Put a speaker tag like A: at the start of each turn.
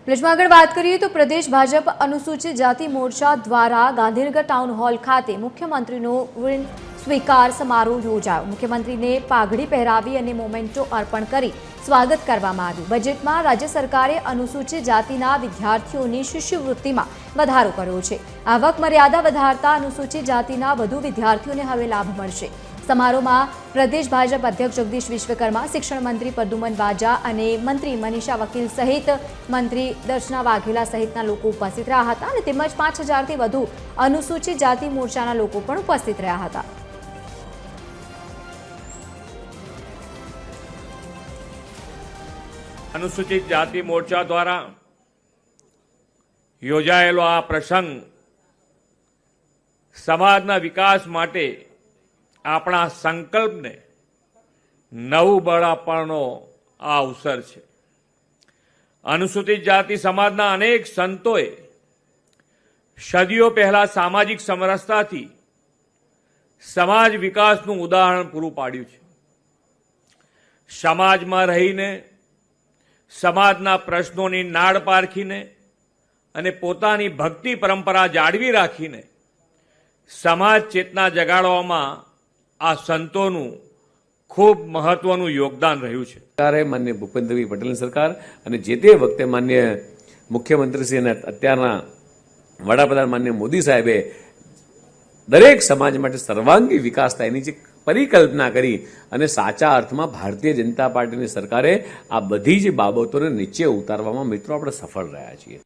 A: પ્લેજમાં આગળ વાત કરીએ તો પ્રદેશ ભાજપ અનુસૂચિત જાતિ મોરચા દ્વારા ગાંધીનગર ટાઉન હોલ ખાતે મુખ્યમંત્રીનો ઋણ સ્વીકાર સમારોહ યોજાયો। મુખ્યમંત્રીને પાઘડી પહેરાવી અને મોમેન્ટો અર્પણ કરી સ્વાગત કરવામાં આવ્યું। બજેટમાં રાજ્ય સરકારે અનુસૂચિત જાતિના વિદ્યાર્થીઓની શિષ્યવૃત્તિમાં વધારો કર્યો છે। આવક મર્યાદા વધારતા અનુસૂચિત જાતિના વધુ વિદ્યાર્થીઓને હવે લાભ મળશે। समारोह प्रदेश भाजपा अध्यक्ष जगदीश विश्वकर्मा, शिक्षण मंत्री प्रद्युमन वाजा અને मंत्री मनीषा वकील सहित मंत्री दर्शना वाघेला सहितना लोको उपस्थित रह्या हता અને તેમજ 5000 થી વધુ અનુસૂચિત જાતિ મોરચાના લોકો પણ ઉપસ્થિત રહ્યા હતા।
B: अनुसूचित जाति मोर्चा द्वारा योजायेलो आ प्रसंग समाजना विकास माटे આપણા સંકલ્પને નવું બળ આપવાનો આ અવસર છે। અનુસૂચિત જાતિ સમાજના અનેક સંતોએ સદીઓ પહેલા સામાજિક સમરસતાથી સમાજ વિકાસનું ઉદાહરણ પૂરું પાડ્યું છે। સમાજમાં રહીને સમાજના પ્રશ્નોની નાડ પારખીને અને પોતાની ભક્તિ પરંપરા જાળવી રાખીને સમાજ ચેતના જગાડવામાં आ संतों खूब महत्वનું योगदान રહ્યું છે।
C: सरकारे माननीय भूपेन्द्रभाई पटेल सरकार અને જે તે વખતે માનनीय મુખ્યમંત્રી શ્રી અને અત્યારના વડાપ્રધાન માનनीय મોદી સાહેબે દરેક સમાજ માટે સર્વાંગી વિકાસ થાય એની જે પરિકલ્પના કરી અને સાચા અર્થમાં ભારતીય જનતા પાર્ટીની સરકારે આ બધી જ બાબતોને નીચે ઉતારવામાં મિત્રો આપણે સફળ રહ્યા છીએ।